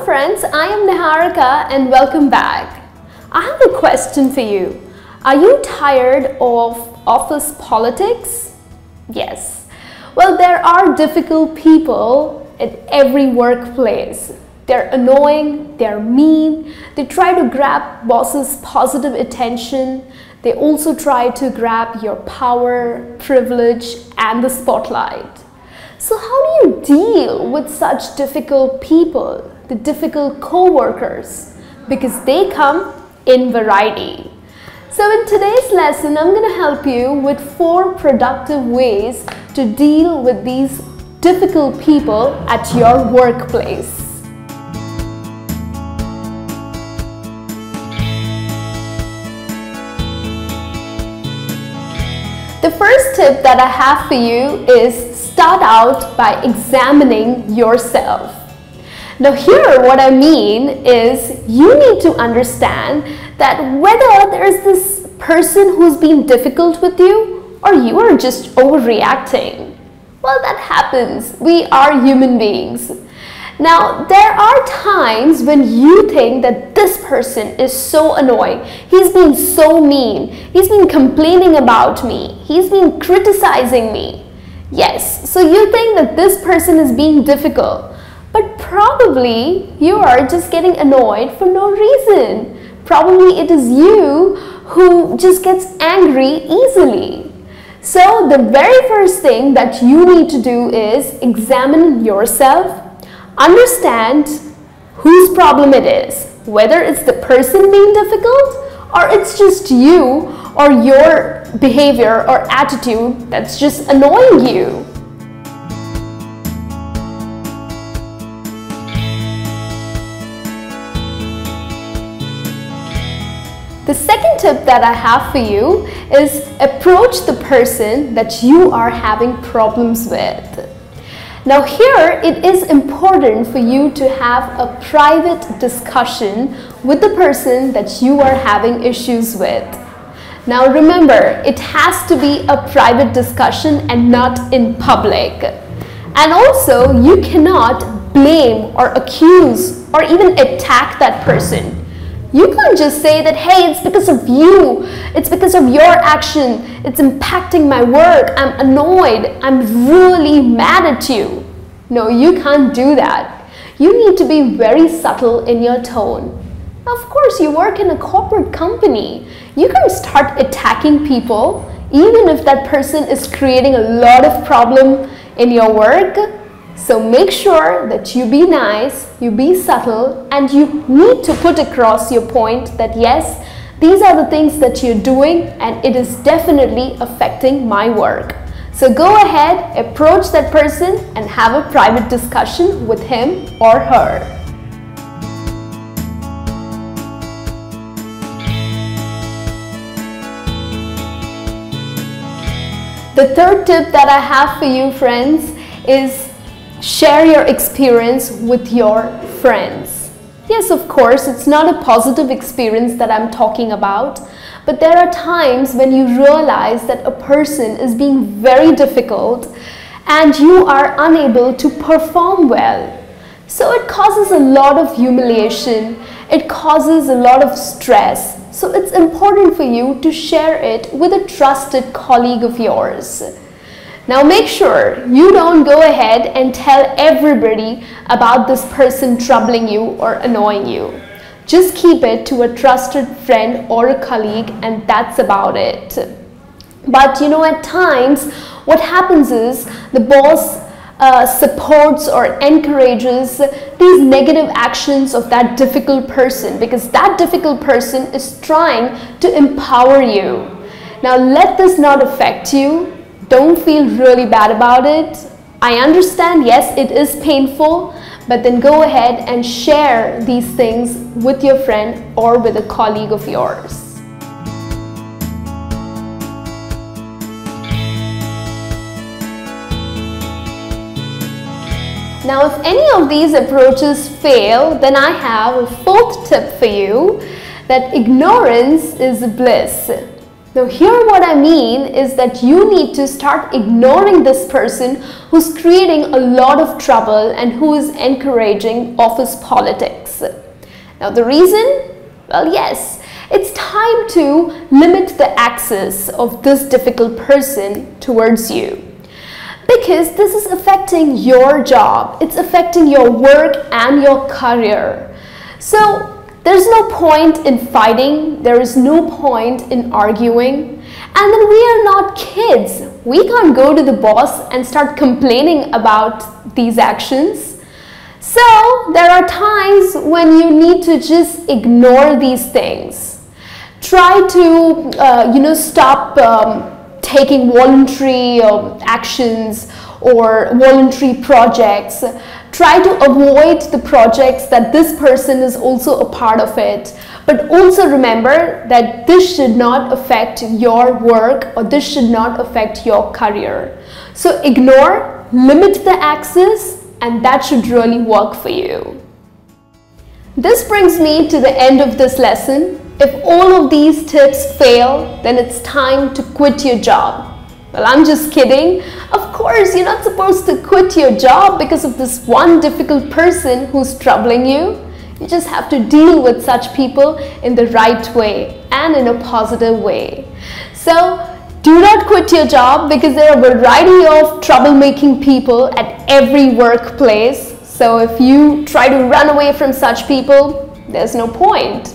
friends, I am Niharika and welcome back. I have a question for you. Are you tired of office politics? Yes. Well, there are difficult people at every workplace. They're annoying, they're mean, they try to grab bosses' positive attention. They also try to grab your power, privilege, and the spotlight. So how do you deal with such difficult people, the difficult co-workers? Because they come in variety. So in today's lesson, I'm going to help you with 4 productive ways to deal with these difficult people at your workplace. The first tip that I have for you is start out by examining yourself. Now here what I mean is you need to understand that whether there's this person who's been difficult with you or you are just overreacting. Well, that happens. We are human beings. Now, there are times when you think that this person is so annoying. He's been so mean. He's been complaining about me. He's been criticizing me. Yes, so you think that this person is being difficult, but probably you are just getting annoyed for no reason. Probably it is you who just gets angry easily. So the very first thing that you need to do is examine yourself. Understand whose problem it is, whether it's the person being difficult or it's just you or your behavior or attitude that's just annoying you. The second tip that I have for you is approach the person that you are having problems with. Now here it is important for you to have a private discussion with the person that you are having issues with. Now remember, it has to be a private discussion and not in public. And also you cannot blame or accuse or even attack that person. You can't just say that, hey, it's because of you, it's because of your action, it's impacting my work, I'm annoyed, I'm really mad at you. No, you can't do that. You need to be very subtle in your tone. Of course, you work in a corporate company. You can't start attacking people, even if that person is creating a lot of problem in your work. So make sure that you be nice, you be subtle, and you need to put across your point that yes, these are the things that you're doing and it is definitely affecting my work. So go ahead, approach that person and have a private discussion with him or her. The third tip that I have for you, friends, is share your experience with your friends. Yes, of course, it's not a positive experience that I'm talking about, but there are times when you realize that a person is being very difficult and you are unable to perform well. So it causes a lot of humiliation, it causes a lot of stress. So it's important for you to share it with a trusted colleague of yours. Now make sure you don't go ahead and tell everybody about this person troubling you or annoying you. Just keep it to a trusted friend or a colleague and that's about it. But you know, at times what happens is the boss supports or encourages these negative actions of that difficult person because that difficult person is trying to empower you. Now let this not affect you. Don't feel really bad about it. I understand, yes, it is painful, but then go ahead and share these things with your friend or with a colleague of yours. Now, if any of these approaches fail, then I have a 4th tip for you, that ignorance is bliss. Now here what I mean is that you need to start ignoring this person who's creating a lot of trouble and who is encouraging office politics. Now the reason? Well, yes, it's time to limit the access of this difficult person towards you. Because this is affecting your job, it's affecting your work and your career. So there's no point in fighting, there is no point in arguing. And then we are not kids. We can't go to the boss and start complaining about these actions. So there are times when you need to just ignore these things. Try to, stop taking voluntary actions or voluntary projects. Try to avoid the projects that this person is also a part of it. But also remember that this should not affect your work or this should not affect your career. So ignore, limit the access, and that should really work for you. This brings me to the end of this lesson. If all of these tips fail, then it's time to quit your job. Well, I'm just kidding. Of course, you're not supposed to quit your job because of this one difficult person who's troubling you. You just have to deal with such people in the right way and in a positive way. So, do not quit your job because there are a variety of troublemaking people at every workplace. So, if you try to run away from such people, there's no point.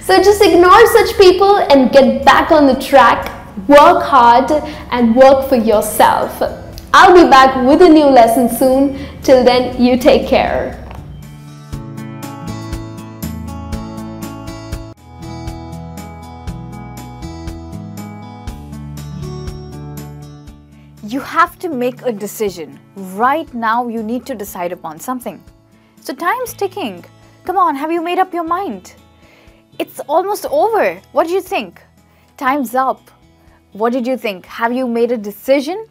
So just ignore such people and get back on the track, work hard and work for yourself. I'll be back with a new lesson soon. Till then, you take care. You have to make a decision. Right now, you need to decide upon something. So time's ticking. Come on, have you made up your mind? It's almost over. What do you think? Time's up. What did you think? Have you made a decision?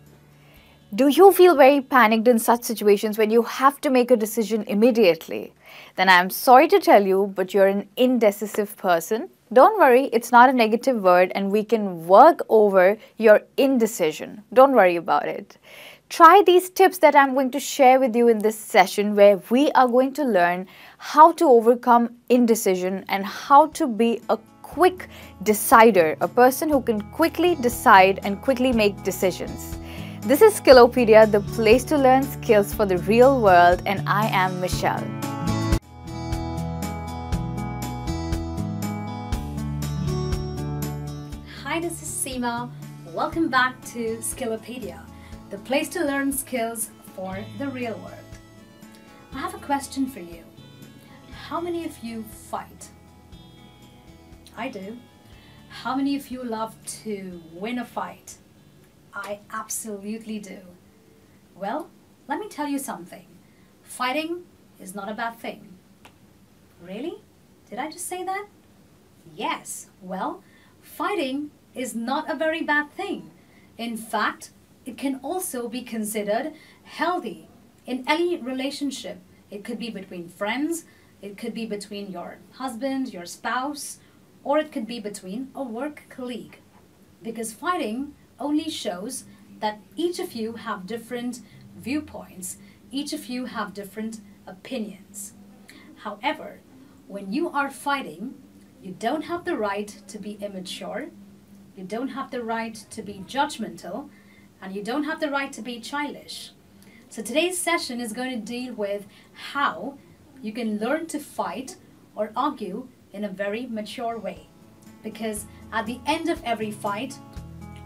Do you feel very panicked in such situations when you have to make a decision immediately? Then I'm sorry to tell you, but you're an indecisive person. Don't worry, it's not a negative word and we can work over your indecision. Don't worry about it. Try these tips that I'm going to share with you in this session where we are going to learn how to overcome indecision and how to be a quick decider, a person who can quickly decide and quickly make decisions. This is Skillopedia, the place to learn skills for the real world, and I am Michelle. Hi, this is Seema. Welcome back to Skillopedia, the place to learn skills for the real world. I have a question for you. How many of you fight? I do. How many of you love to win a fight? I absolutely do. Well, let me tell you something. Fighting is not a bad thing. Really? Did I just say that? Yes. Well, fighting is not a very bad thing. In fact, it can also be considered healthy in any relationship. It could be between friends, it could be between your husband, your spouse, or it could be between a work colleague. Because fighting only shows that each of you have different viewpoints, each of you have different opinions. However, when you are fighting, you don't have the right to be immature, you don't have the right to be judgmental, and you don't have the right to be childish. So today's session is going to deal with how you can learn to fight or argue in a very mature way. Because at the end of every fight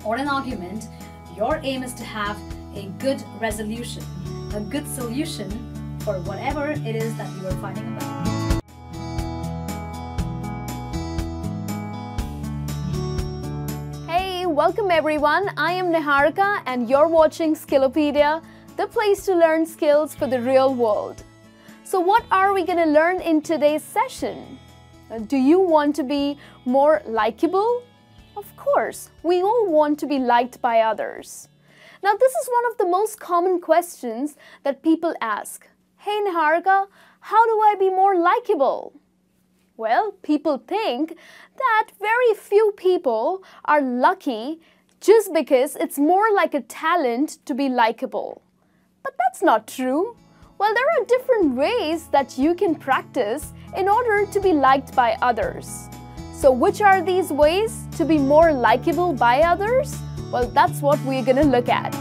or an argument, your aim is to have a good resolution, a good solution for whatever it is that you are fighting about. Hey, welcome everyone. I am Niharika and you're watching Skillopedia, the place to learn skills for the real world. So what are we going to learn in today's session? Do you want to be more likable? Of course, we all want to be liked by others. Now this is one of the most common questions that people ask. Hey Niharika, how do I be more likable? Well, people think that very few people are lucky just because it's more like a talent to be likable. But that's not true. Well, there are different ways that you can practice in order to be liked by others. So which are these ways to be more likable by others? Well, that's what we're gonna look at.